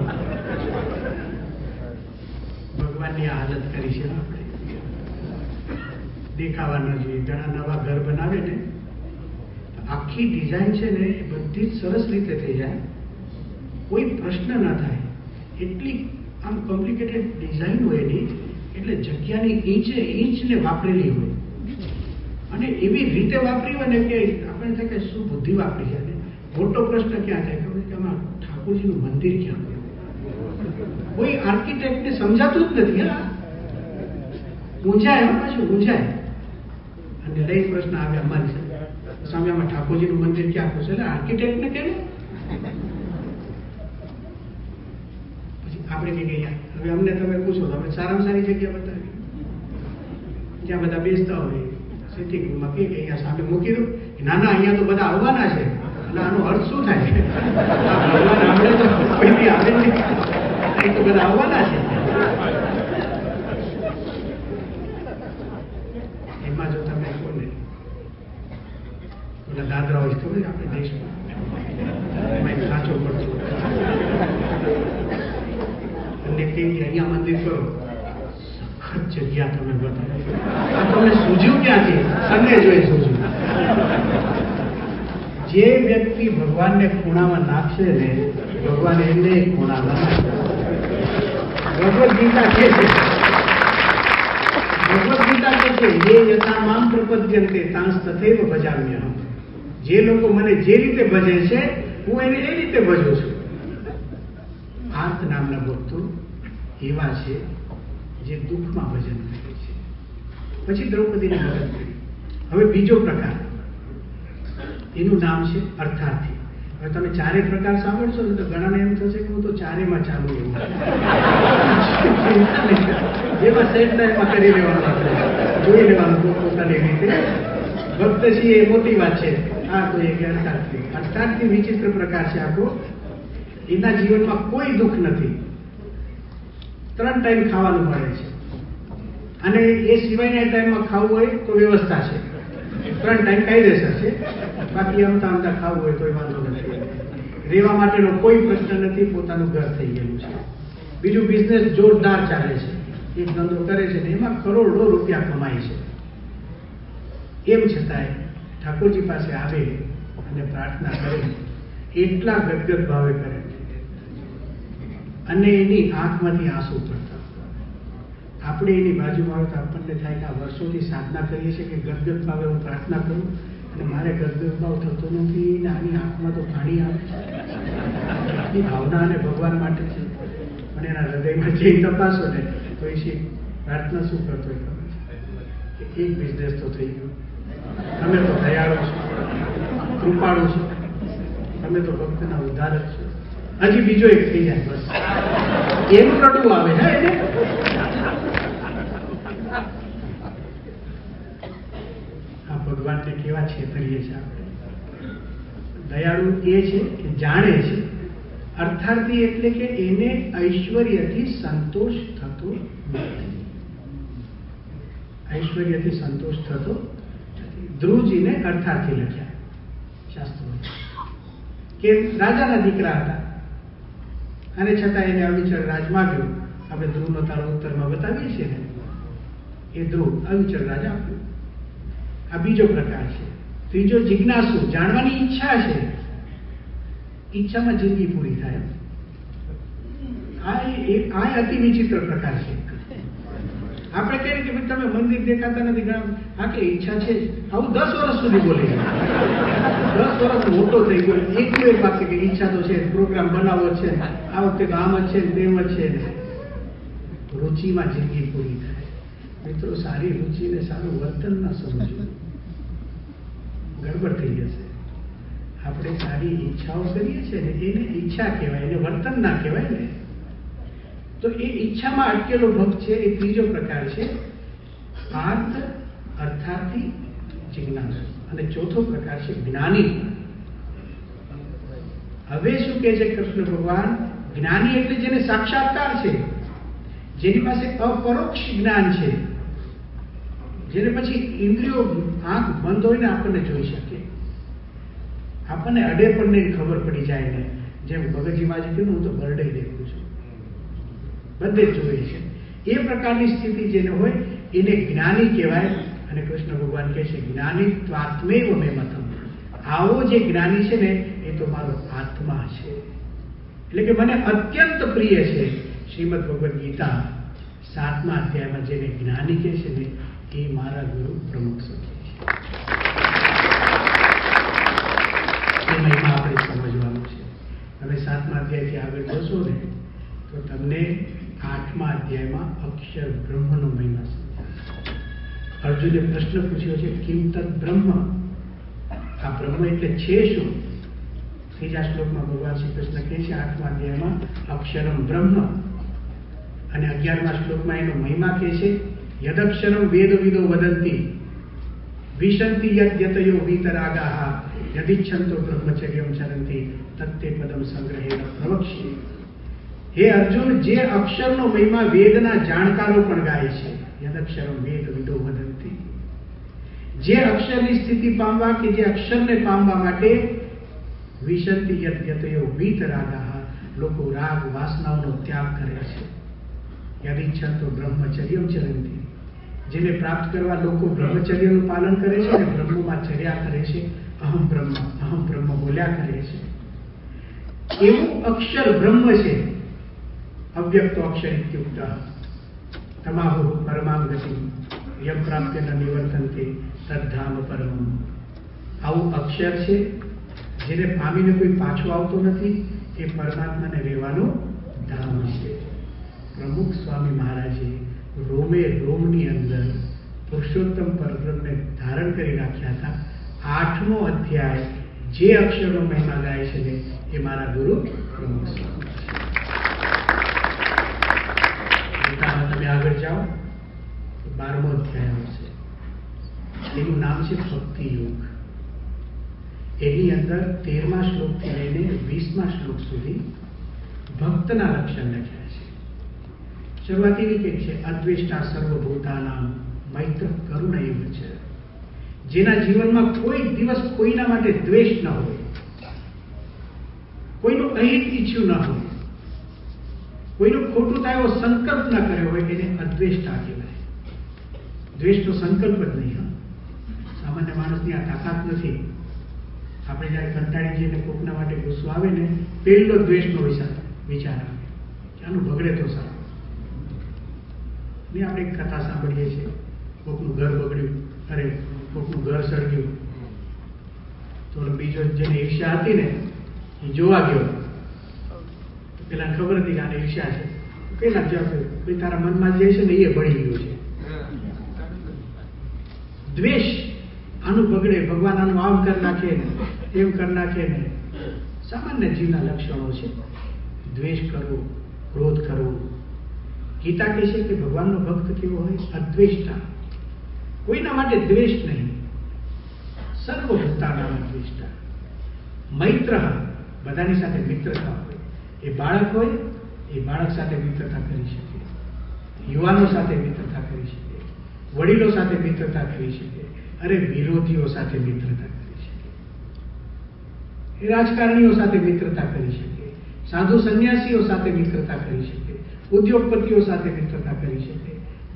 ભગવાનની આ હાલત કરી છે આપણે. દેખાવા ન જોઈએ. ઘણા નવા ઘર બનાવે ને, આખી ડિઝાઇન છે ને એ બધી જ સરસ રીતે થઈ જાય, કોઈ પ્રશ્ન ન થાય. એટલી આમ કોમ્પ્લિકેટેડ ડિઝાઇન હોય એની, એટલે જગ્યાની ઇંચને વાપરેલી હોય, અને એવી રીતે વાપરી હોય ને કે આપણે થાય કે શું બુદ્ધિ વાપરી છે. મોટો પ્રશ્ન ક્યાં થાય ખબર કે આમાં ઠાકોરજીનું મંદિર ક્યાં? કોઈ આર્કિટેક્ટને સમજાતું જ નથી. હા, ઊંઝાય, પાછું ઊંઝાય. અને લઈ પ્રશ્ન આવે અમારી સામે, આમાં ઠાકોરજીનું મંદિર ક્યાં પૂછે? એટલે આર્કિટેક્ટને કે આપણે કે ગયા હવે અમને તમે પૂછો તો અમે સારામાં સારી જગ્યા બતાવી, જ્યાં બધા બેસતા હોય સિટિંગ રૂમમાં કે અહીંયા સામે મૂકી દો. ના ના, અહીંયા તો બધા આવવાના છે. એટલે આનો અર્થ શું થાય? ભગવાન આપણે તો કોઈથી આવે નહીં, અહીં તો બધા આવવાના છે. એમાં જો તમે કોને ઓલા દાદરા હોય ખબર આપણે દેશમાં એમાં સાચો પડતો અને કે અહીંયા મંદિર કરો, સખત જગ્યા તમે બતાવો. આ તમને સૂઝ્યું ક્યાંથી? સંડે જોઈએ સૂઝ્યું. જે વ્યક્તિ ભગવાનને ખૂણામાં નાખશે ને, ભગવાન એને ખૂણામાં નાખશે. ભગવદ્ ગીતા કે છે, ભગવદ્ ગીતા કે છે, ये यथा मां प्रपद्यन्ते तांस तथैव भजाम्यहम्. જે લોકો મને જે રીતે ભજે છે, હું એને એ રીતે ભજું છું. આર્ત નામના ભક્તો એવા છે જે દુઃખમાં ભજન કરે છે. પછી દ્રૌપદીને મદદ કરી. હવે બીજો પ્રકાર, એનું નામ છે અર્થાર્થી. હવે તમે ચારે પ્રકાર સાંભળશો ને તો ઘણાને એમ થશે કે હું તો ચારેમાં ચાલુ એવું. જેમાં સેટ થાય એમાં કરી લેવાનું, આપણે જોઈ લેવાનું પોતાની રીતે. ભક્ત છીએ એ મોટી વાત છે. આ તો એક અર્થાર્થી. અર્થાર્થી વિચિત્ર પ્રકાર છે આખો. એના જીવનમાં કોઈ દુઃખ નથી. 3 ટાઈમ ખાવાનું મળે છે, અને એ સિવાયના ટાઈમમાં ખાવું હોય તો વ્યવસ્થા છે. 3 ટાઈમ કાયદેસર છે. બાકી આમતા આમતા ખાવું હોય તો વાંધો નથી. રહેવા માટેનો કોઈ પ્રશ્ન નથી. પોતાનું ઘર થઈ ગયેલું છે. બીજું, બિઝનેસ જોરદાર ચાલે છે. એક ધંધો કરે છે ને એમાં કરોડો રૂપિયા કમાય છે. એમ છતાંય ઠાકોરજી પાસે આવે અને પ્રાર્થના કરે, એટલા ગદગદ ભાવે કરે અને એની આંખમાંથી આંસુ પડતા. આપણે એની બાજુમાં આવે તો આપણને થાય કે આ વર્ષોથી સાધના કરીએ છીએ કે ગદગદ ભાવે હું પ્રાર્થના કરું અને મારે ગદગદ ભાવ થતો નથી ને આની આંખમાં તો પાણી આવે છે. એ ભાવના અને ભગવાન માટે છે. પણ એના હૃદયમાં જે તપાસો ને તો એ પ્રાર્થના શું કરતો હોય ખબર છે કે એક બિઝનેસ તો થઈ ગયો. તમે તો દયાળુ છો, કૃપાળુ છો, તમે તો ભક્તના ઉદ્ધારક છો. હજી બીજો એક થઈ જાય બસ. એનું રડવું આવે હે એને. આ ભગવાનને કેવા છેતરીએ છે આપણે. દયાળુ એ છે કે જાણે છે. અર્થાર્થી એટલે કે એને ઐશ્વર્યથી સંતોષ થતો નથી. ઐશ્વર્યથી સંતોષ થતો નથી. ધ્રુવજીને અર્થાર્થી લખ્યા શાસ્ત્રો કે રાજાના દીકરા હતા અને છતાં એને અવિચળ રાજ માગ્યો. આપણે ધ્રુવનો તારો ઉત્તરમાં બતાવીએ છીએ ને, એ ધ્રુવ અવિચળ રાજ આપ્યું. આ બીજો પ્રકાર છે. ત્રીજો જિજ્ઞાસુ, જાણવાની ઈચ્છા છે, ઈચ્છામાં જિંદગી પૂરી થાય. આ અતિ વિચિત્ર પ્રકાર છે. આપણે કહીએ કે ભાઈ તમે મંદિર દેખાતા નથી, આ કે ઈચ્છા છે, આવું 10 વર્ષ સુધી બોલી 10 વર્ષ મોટો થઈ ગયો, એક વાત કે ઈચ્છા તો છે, પ્રોગ્રામ બનાવવો છે, આ વખતે તો આમ જ છે તેમ જ છે. રુચિમાં જિંદગી પૂરી થાય. મિત્રો, સારી રુચિ ને સારું વર્તન ના સમજવું, ગડબડ થઈ જશે. આપણે સારી ઈચ્છાઓ કરીએ છીએ ને, એને ઈચ્છા કહેવાય, એને વર્તન ના કહેવાય ને. તો એ ઈચ્છામાં અટકેલો ભક્ત છે, એ ત્રીજો પ્રકાર છે. પાર્થ, અર્થાર્થી, જિજ્ઞાસુ. અને ચોથો પ્રકાર છે જ્ઞાની. હવે શું કહે છે કૃષ્ણ ભગવાન? જ્ઞાની એટલે જેને સાક્ષાત્કાર છે, જેની પાસે અપરોક્ષ જ્ઞાન છે, જેને પછી ઇન્દ્રિયો આંખ બંધ હોય ને આપણને જોઈ શકે, આપણને અડે પણ નહીં ખબર પડી જાય ને. જેમ ભગતજીમાં કીધું, હું તો બરડે દેખું છું, બધે જ જોઈએ છે. એ પ્રકારની સ્થિતિ જેને હોય એને જ્ઞાની કહેવાય. અને કૃષ્ણ ભગવાન કહે છે જ્ઞાની ત્વાત્મૈવ મે મતમ. આવો જે જ્ઞાની છે ને, એ તો મારો આત્મા છે, એટલે કે મને અત્યંત પ્રિય છે. શ્રીમદ ભગવદ્ ગીતા 7મા અધ્યાયમાં જેને જ્ઞાની કહે છે ને, એ મારા ગુરુ પ્રમુખ સખી છે. એ મહિમા આપણે સમજવાનું છે. તમે 7મા અધ્યાયથી આગળ જશો ને, તો તમને 8મા અધ્યાયમાં અક્ષર બ્રહ્મનો મહિમા સમજાશે. અર્જુને પ્રશ્ન પૂછ્યો છે, કિમ તદ બ્રહ્મ? આ બ્રહ્મ એટલે છે શું? 3જા શ્લોકમાં ભગવાન શ્રી કૃષ્ણ કહે છે 8મા અધ્યાયમાં અક્ષરમ બ્રહ્મ. અને 11મા શ્લોકમાં એનો મહિમા કહે છે, યદક્ષરમ વેદવિદો વદંતી વિશંતિ યતયો વીતરાગાહ યદિચ્છન્તો બ્રહ્મચર્યમ ચરંતિ તત્તે પદમ સંગ્રહેણ પ્રવક્ષ્યે. હે અર્જુન, જે અક્ષરનો મહિમા વેદના જાણકારો પણ ગાય છે, યદક્ષરમ વેદવિદો વદંતી, જે અક્ષરની સ્થિતિ પામવા કે જે અક્ષરને પામવા માટે વિશંતિ યતયો વીતરાગાહ, લોકો રાગ વાસનાઓનો ત્યાગ કરે છે. યદિચ્છન્તો બ્રહ્મચર્યમ ચરંતિ, જેને પ્રાપ્ત કરવા લોકો બ્રહ્મચર્યનું પાલન કરે છે અને બ્રહ્મમાં ચર્યા કરે છે, અહમ બ્રહ્મ બોલ્યા કરે છે. એવું અક્ષર બ્રહ્મ છે. અવ્યક્તો અક્ષર ઇત્યુક્ત તમાહુ પરમામ ગતિ યમ પ્રાપ્ય ન નિવર્તન્તે તદ્ધામ પરમમ. આવું અક્ષર છે, જેને પામીને કોઈ પાછો આવતો નથી, એ પરમાત્માને રહેવાનું ધામ છે. પ્રમુખ સ્વામી મહારાજે રોમે રોમની અંદર પુરુષોત્તમ પરબ્રહ્મને ધારણ કરી રાખ્યા હતા. 8મો અધ્યાય જે અક્ષરનો મહિમા ગાય છે ને, એ મારા ગુરુ પ્રમુખ સ્વામી છે. તમે આગળ જાઓ તો 12મો અધ્યાય આવશે. એનું નામ છે ભક્તિ યોગ. એની અંદર 13મા શ્લોકથી લઈને 20મા શ્લોક સુધી ભક્તના લક્ષણ લખ્યા છે. શરૂઆત એવી કે છે, અદ્વેષ્ટા સર્વભૂતાનામ મૈત્ર કરુણ એવ છે. જેના જીવનમાં કોઈ દિવસ કોઈના માટે દ્વેષ ન હોય, કોઈનું અહિત ઈચ્છ્યું ન હોય, કોઈનું ખોટું થાય એવો સંકલ્પ ન કર્યો હોય, એને અદ્વેષ્ટા કહેવાય. દ્વેષનો સંકલ્પ જ નહીં. સામાન્ય માણસની આ તાકાત નથી. આપણે જયારે કંટાળી જઈને કોકના માટે ગુસ્સો આવે ને, પહેલો દ્વેષનો વિચાર આવે કે આનું બગડે તો સારું. ને આપણે કથા સાંભળીએ છીએ, કોકનું ઘર બગડ્યું, અરે કોકનું ઘર સળગ્યું, તો બીજો જેને ઈર્ષ્યા હતી ને, એ જોવા ગયો. પેલા ખબર હતી કે આને ઈર્ષ્યા છે, પેલા જવાબ ભાઈ તારા મનમાં જે છે ને એ બળી ગયું છે. દ્વેષ, આનું બગડે, ભગવાન આનું આમ કરી નાખે ને તેમ કરી નાખે ને, સામાન્ય જીવના લક્ષણો છે. દ્વેષ કરવો, ક્રોધ કરવો. ગીતા કહે છે કે ભગવાનનો ભક્ત કેવો હોય? અદ્વેષ્ટા, કોઈના માટે દ્વેષ નહીં. સર્વભૂતાનામ અદ્વેષ્ટા. મૈત્ર, બધાની સાથે મિત્રતા હોય. એ બાળક હોય, એ બાળક સાથે મિત્રતા કરી શકે, યુવાનો સાથે મિત્રતા કરી શકે, વડીલો સાથે મિત્રતા કરી શકે, અરે વિરોધીઓ સાથે મિત્રતા કરી શકે, એ રાજકારણીઓ સાથે મિત્રતા કરી શકે, સાધુ સંન્યાસીઓ સાથે મિત્રતા કરી શકે, ઉદ્યોગપતિઓ સાથે મિત્રતા કરી શકે,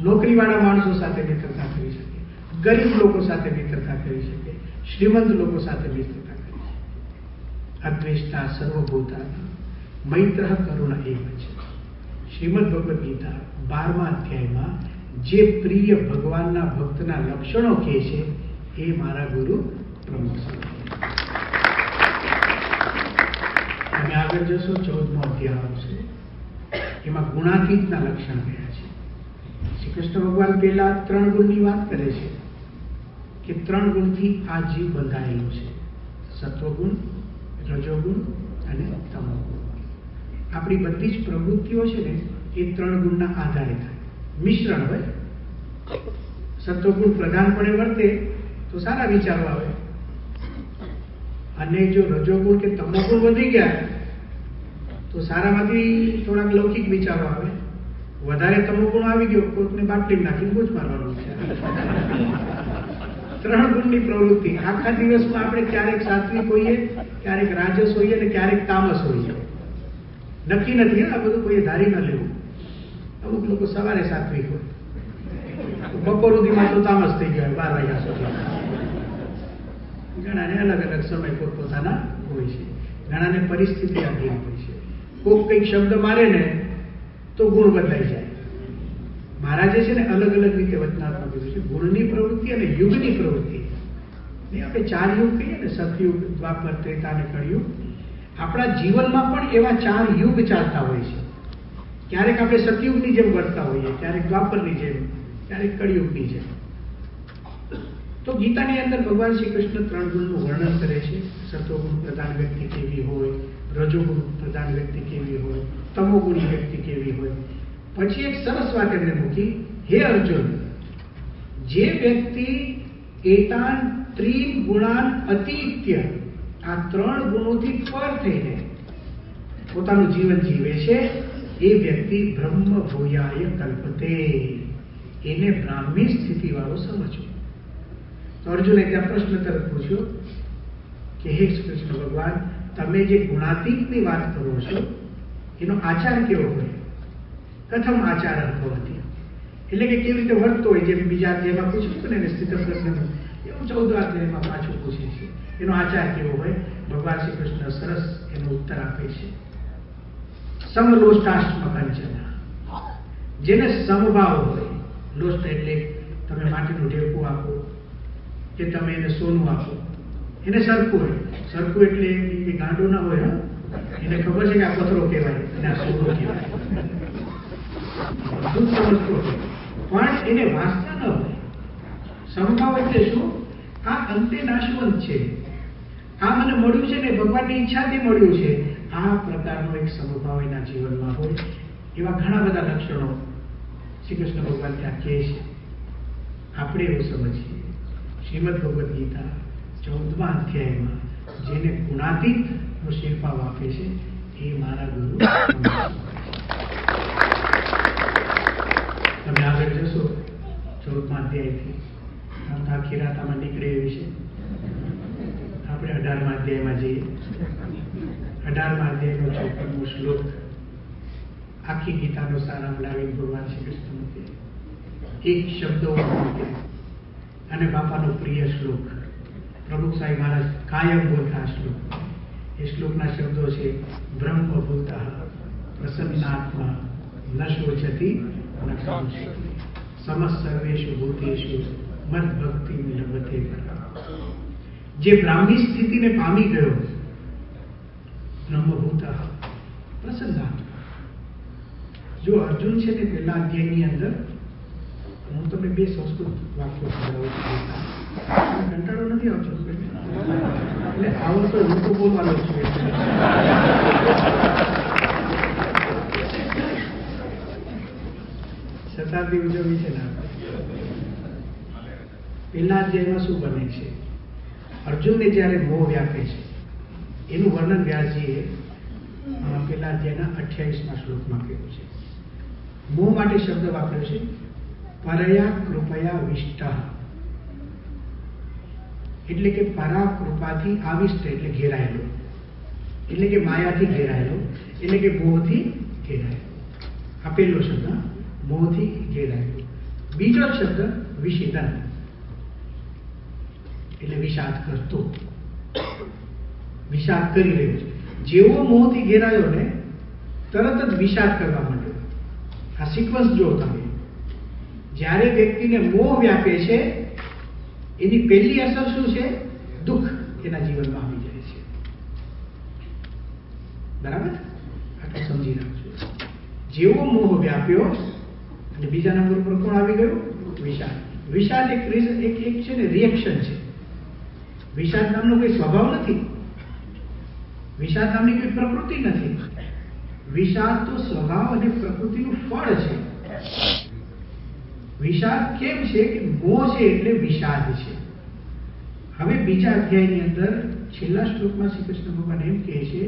નોકરીવાળા માણસો સાથે મિત્રતા કરી શકે, ગરીબ લોકો સાથે મિત્રતા કરી શકે, શ્રીમંત લોકો સાથે મિત્રતા કરી શકે. અદ્વેષ્ટા સર્વભૂતાનાં મૈત્ર કરુણ એવ છે. શ્રીમદ ભગવદ્ ગીતા 12મા અધ્યાયમાં જે પ્રિય ભગવાનના ભક્તના લક્ષણો કહે છે એ મારા ગુરુ પ્રમુખ સ્વામી. તમે આગળ જશો 14મો અધ્યાય આવશે, એમાં ગુણાતીતના લક્ષણ કયા છે. શ્રી કૃષ્ણ ભગવાન પહેલા 3 ગુણની વાત કરે છે કે 3 ગુણથી આ જીવ બંધાયેલો છે. સત્વગુણ, રજોગુણ અને તમોગુણ. આપણી બધી જ પ્રવૃત્તિઓ છે ને એ 3 ગુણના આધારે થાય, મિશ્રણ હોય. સત્વગુણ પ્રધાનપણે વર્તે તો સારા વિચારો આવે, અને જો રજોગુણ કે તમોગુણ વધી ગયા તો સારામાંથી થોડાક લૌકિક વિચારો આવે. વધારે તમોગુણ આવી ગયો કોઈકને બાટલી નાખીને બૂચ મારવાનું છે. 3 ગુણની પ્રવૃત્તિ. આખા દિવસમાં આપણે ક્યારેક સાત્વિક હોઈએ, ક્યારેક રાજસ હોઈએ અને ક્યારેક તામસ હોઈએ. નક્કી નથી આ બધું કોઈએ ધારી ન લેવું. અમુક લોકો સવારે સાત્વિક હોય, બપોર સુધીમાં તો તામસ થઈ ગયા 12 વાગ્યા સુધી. ઘણાને અલગ અલગ સમય પોતપોતાના હોય છે, ઘણાને પરિસ્થિતિ આધીન હોય છે. કોઈક કંઈક શબ્દ મારે ને તો ગુણ બદલાઈ જાય. મહારાજે છે ને અલગ અલગ રીતે વચનાત્મક કીધું છે, ગુણની પ્રવૃત્તિ અને યુગની પ્રવૃત્તિ. આપણે 4 યુગ કહીએ ને, સતયુગ, દ્વાપર, ત્રેતા અને કળિયુગ. આપણા જીવનમાં પણ એવા 4 યુગ ચાલતા હોય છે. ક્યારેક આપણે સતયુગની જેમ વર્તતા હોઈએ, ક્યારેક દ્વાપરની જેમ, ક્યારેક કળિયુગની જેમ. તો ગીતાની અંદર ભગવાન શ્રી કૃષ્ણ 3 ગુણનું વર્ણન કરે છે. સત્વગુણ પ્રધાન વ્યક્તિ કેવી હોય, રજોગુણ પ્રધાન વ્યક્તિ કેવી હોય, તમોગુણી વ્યક્તિ કેવી હોય. પછી એક સરસ વાત એમને મૂકી, હે અર્જુન, જે વ્યક્તિ એતાન ત્રીન ગુણાન અતીત્ય, આ 3 ગુણોથી પર થઈને પોતાનું જીવન જીવે છે, એ વ્યક્તિ બ્રહ્મ ભૂયાય કલ્પતે, એને બ્રાહ્મી સ્થિતિ વાળો સમજો. તો અર્જુને ત્યાં પ્રશ્ન તરફ પૂછ્યો કે હે કૃષ્ણ ભગવાન, તમે જે ગુણાતીતની વાત કરો છો એનો આચાર કેવો હોય? કથમ આચાર ભવતિ, એટલે કે કેવી રીતે વર્તતો હોય. જેમ બીજા જેમાં પૂછ્યું ને સ્થિત પ્રશ્ન, એવું 14 અધ્યાયમાં પાછું પૂછે છે, એનો આચાર કેવો હોય? ભગવાન શ્રી કૃષ્ણ સરસ એનો ઉત્તર આપે છે. સમલોષ્ટાશ્મ કંચન, જેને સમભાવ હોય. લોષ્ટ એટલે તમે માટીનું ઢેકું આપો કે તમે એને સોનું આપો, એને સરખું હોય. સરખું એટલે એ ગાંડો ના હોય, એને ખબર છે કે આ પથરો કહેવાય અને આ સોનું કહેવાય, બધું સમજતો હોય, પણ એને વાસના ન હોય. સમભાવ એટલે શું? આ અંતે નાશવંત છે, આ મને મળ્યું છે ને ભગવાનની ઈચ્છાથી મળ્યું છે. આ પ્રકારનો એક સમભાવ એના જીવનમાં હોય. એવા ઘણા બધા લક્ષણો શ્રી કૃષ્ણ ભગવાન ત્યાં કહે છે. આપણે એવું સમજીએ, શ્રીમદ ભગવદ્ ગીતા 14મા અધ્યાયમાં જેને ગુણાતીતનો શિરપાવ આપે છે એ મારા ગુરુ. તમે આગળ જશો 14મા અધ્યાયથી આખી રાત આમાં નીકળે એવી છે. આપણે 18મા અધ્યાયમાં જઈએ. 18મા અધ્યાયનો 54મો શ્લોક આખી ગીતાનો સારાંશ લાવીને ભગવાન શ્રી કૃષ્ણ મૂકે. એક શબ્દો મૂકે અને બાપાનો પ્રિય શ્લોક પ્રમુખ સાહેબ મહારાજ કાયમ બોલતા શ્લોક. એ શ્લોકના શબ્દો છે, બ્રહ્મભૂત પ્રસન્નાત્મા ન શોચતી ન સંશયતિ, સમસ્ત સર્વેષુ ભૂતેષુ મદ ભક્તિ લભતે પરા. જે બ્રાહ્મી સ્થિતિને પામી ગયો, બ્રહ્મભૂત પ્રસન્નાત્મા. જો અર્જુન છે ને પહેલા અધ્યાયની અંદર, હું તમને 2 સંસ્કૃત વાક્યો સમજાવું છું. કંટાળો નથી આવતો એટલે આવો તો હું તો બોલવાનો છું. શતાબ્દી ઉજવણી છે ને, પહેલા અધ્યાયમાં શું બને છે? અર્જુનને જ્યારે મોહ વ્યાપે છે એનું વર્ણન વ્યાસજીએ પહેલા અધ્યાયના 28મા શ્લોકમાં કહ્યું છે. મોહ માટે શબ્દ વાપર્યો છે પરયા કૃપયા વિષ્ટ, એટલે કે પરા કૃપાથી આવિષ્ટ એટલે ઘેરાયેલો, એટલે કે માયાથી ઘેરાયેલો, એટલે કે મોહથી ઘેરાયેલો. આ પહેલો શબ્દ, મોહથી ઘેરાયેલો. બીજો શબ્દ વિષિદન, એટલે વિષાદ કરતો, વિષાદ કરી રહ્યો છે. જેવો મોહથી ઘેરાયો ને તરત જ વિષાદ કરવા માંડ્યો. આ સિક્વન્સ જો તમે, જ્યારે વ્યક્તિને મોહ વ્યાપે છે એની પહેલી અસર શું છે? દુઃખ એના જીવનમાં આવી જાય છે. બરાબર? આટલું સમજી રાખજો. જેવો મોહ વ્યાપ્યો અને બીજા નંબર પર કોણ આવી ગયું? વિષાદ. વિષાદ એક છે ને રિએક્શન છે. વિષાદ નામનો કોઈ સ્વભાવ નથી, વિષાદ નામની કોઈ પ્રકૃતિ નથી. વિષાદ તો સ્વભાવ અને પ્રકૃતિનું ફળ છે. વિષાદ કેમ છે કે મોહ છે એટલે વિષાદ છે. હવે બીજા અધ્યાયની અંદર છેલ્લા શ્લોકમાં શ્રી કૃષ્ણ ભગવાન એમ કહે છે,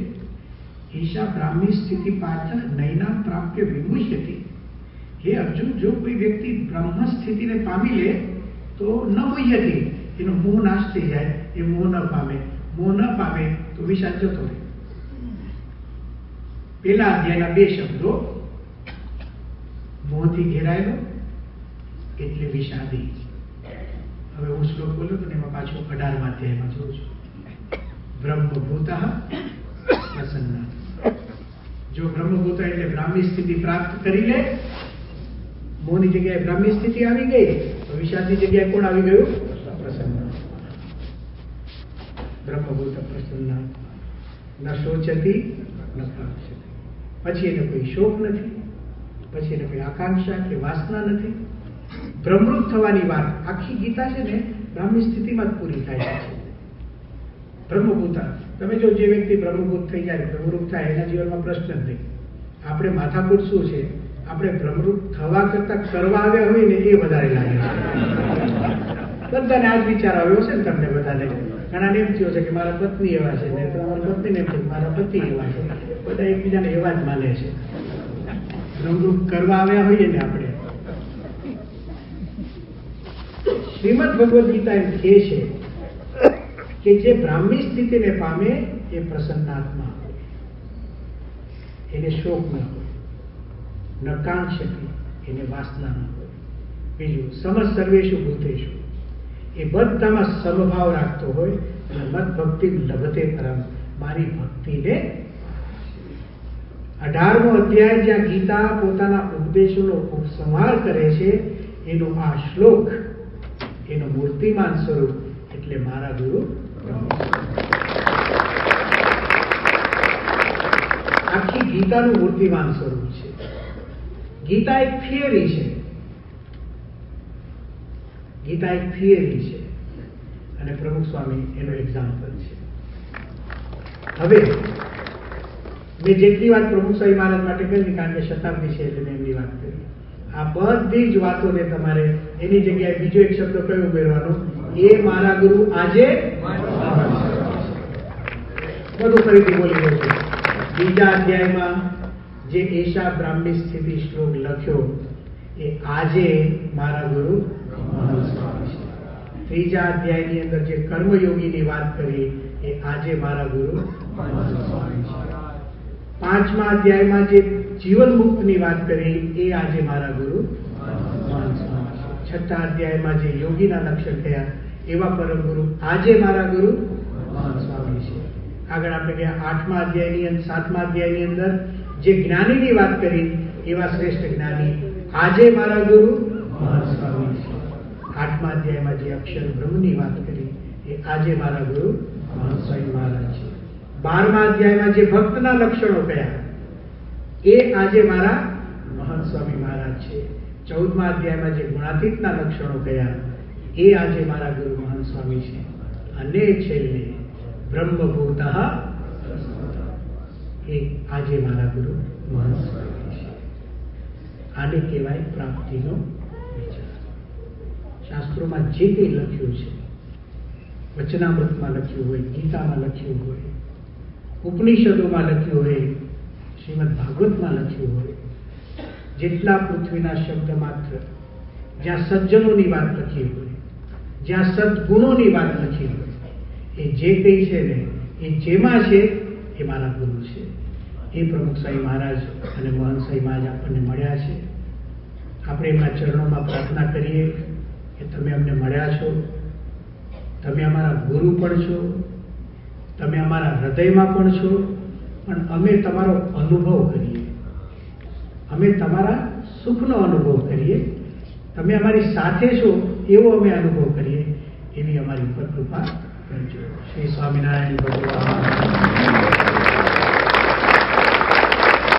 ઈશા બ્રાહ્મી સ્થિતિ પાર્થ નૈના પ્રાપ્ય વિમુહ્યતિ. હે અર્જુન, જો કોઈ વ્યક્તિ બ્રહ્મ સ્થિતિને પામી લે તો ન મુહ્યતિ, એનો મોહ નાશ થઈ જાય, એ મોહ ન પામે. મોહ ન પામે તો વિષાદ જતો રહે. પેલા અધ્યાયના બે શબ્દો, મોહથી ઘેરાયેલો એટલે વિષાદી. હવે હું શ્લોક બોલું તો એમાં પાછું 18મા અધ્યાયમાં જોઉં છું. બ્રહ્મભૂત પ્રસન્ન. જો બ્રહ્મભૂત એટલે બ્રાહ્મી સ્થિતિ પ્રાપ્ત કરી લે, મોહની જગ્યાએ બ્રાહ્મી સ્થિતિ આવી ગઈ, તો વિષાદની જગ્યાએ કોણ આવી ગયું? પ્રસન્ન. બ્રહ્મભૂત પ્રસન્ન. ન શોચતી ન કાંક્ષતી. પછી એને કોઈ શોક નથી, પછી એને કોઈ આકાંક્ષા કે વાસના નથી. બ્રહ્મરૂપ થવાની વાત આખી ગીતા છે ને બ્રાહ્મી સ્થિતિમાં જ પૂરી થાય છે. બ્રહ્મભૂત. તમે જો જે વ્યક્તિ બ્રહ્મભૂત થઈ જાય, બ્રહ્મરૂપ થાય, એના જીવનમાં પ્રશ્ન જ નહીં. આપણે માથાકૂટ શું છે? આપણે બ્રહ્મરૂપ થવા કરતા કરવા આવ્યા હોય ને એ વધારે લાગે છે. બધાને આ જ વિચાર આવ્યો છે ને તમને બધાને. ઘણાને એમ થયો છે કે મારા પત્ની એવા છે, ને તમારા પત્નીને એમ છે કે મારા પતિ એવા છે. બધા એકબીજાને એવા જ માને છે. બ્રહ્મરૂપ કરવા આવ્યા હોઈએ ને આપણે. શ્રીમદ ભગવદ્ ગીતા એમ કહે છે કે જે બ્રાહ્મી સ્થિતિને પામે એ પ્રસન્નાત્મા હોય, એને શોક ન હોય, ન કાંક્ષતી, એને વાસના ન હોય. બીજું, સમજ સર્વેષુ ભૂતેષુ, એ બધામાં સમભાવ રાખતો હોય અને મત ભક્તિ લભતે પરમ, મારી ભક્તિને. 18મો અધ્યાય જ્યાં ગીતા પોતાના ઉપદેશોનો ઉપસંહાર કરે છે, એનો આ શ્લોક એનું મૂર્તિમાન સ્વરૂપ એટલે મારા ગુરુ. આખી ગીતાનું મૂર્તિમાન સ્વરૂપ છે. ગીતા એક થિયરી છે, ગીતા એક થિયરી છે અને પ્રમુખ સ્વામી એનો એક્ઝામ્પલ છે. હવે મેં જેટલી વાત પ્રમુખ સ્વામી મહારાજ માટે કરી, કારણ કે શતાબ્દી છે એટલે મેં એમની વાત કરી. આ બધી જ વાતોને તમારે એની જગ્યાએ બીજો એક શબ્દ કયો ઉમેરવાનો? એ મારા ગુરુ આજે. બધું ફરીથી બોલી રહ્યો છું. બીજા અધ્યાયમાં જે એશા બ્રાહ્મી સ્થિતિ શ્લોક લખ્યો એ આજે મારા ગુરુ મહંત સ્વામી છે. ત્રીજા અધ્યાયની અંદર જે કર્મયોગીની વાત કરી એ આજે મારા ગુરુ મહંત સ્વામી છે. પાંચમા અધ્યાયમાં જે જીવન મુક્તની વાત કરી એ આજે મારા ગુરુ મહંત સ્વામી છે. છઠ્ઠા અધ્યાયમાં જે યોગીના લક્ષણ થયા એવા પરમ ગુરુ આજે મારા ગુરુ મહંત સ્વામી છે. આગળ આપણે ગયા 8મા અધ્યાયની અંદર 7મા અધ્યાયની અંદર જે જ્ઞાનીની વાત કરી એવા શ્રેષ્ઠ જ્ઞાની આજે મારા ગુરુ મહંત સ્વામી છે. 8મા અધ્યાયમાં જે અક્ષર બ્રહ્મની વાત કરી એ આજે મારા ગુરુ મહંત સ્વામી મહારાજ છે. 12મા અધ્યાયમાં જે ભક્તના લક્ષણો કયા એ આજે મારા મહંત સ્વામી મહારાજ છે. 14મા અધ્યાયમાં જે ગુણાતીતના લક્ષણો કયા એ આજે મારા ગુરુ મહંત સ્વામી છે. અને છેલ્લે બ્રહ્મભૂત એ આજે મારા ગુરુ મહંત સ્વામી છે. આને કહેવાય પ્રાપ્તિનો વિચાર. શાસ્ત્રોમાં જે કંઈ લખ્યું છે, વચનામૃતમાં લખ્યું હોય, ગીતામાં લખ્યું હોય, ઉપનિષદોમાં લખ્યું હોય, શ્રીમદ ભાગવતમાં લખ્યું હોય, જેટલા પૃથ્વીના શબ્દ માત્ર જ્યાં સજ્જનોની વાત લખી હોય, જ્યાં સદગુણોની વાત લખી હોય, એ જે કંઈ છે ને એ જેમાં છે એ મારા ગુરુ છે. એ પ્રમુખ સ્વામી મહારાજ અને મહંત સ્વામી મહારાજ આપણને મળ્યા છે. આપણે એમના ચરણોમાં પ્રાર્થના કરીએ કે તમે અમને મળ્યા છો, તમે અમારા ગુરુ પણ છો, તમે અમારા હૃદયમાં પણ છો, પણ અમે તમારો અનુભવ કરીએ, અમે તમારા સુખનો અનુભવ કરીએ, તમે અમારી સાથે છો એવો અમે અનુભવ કરીએ, એવી અમારી ઉપર કૃપા કરજો. શ્રી સ્વામિનારાયણ ભગવાન.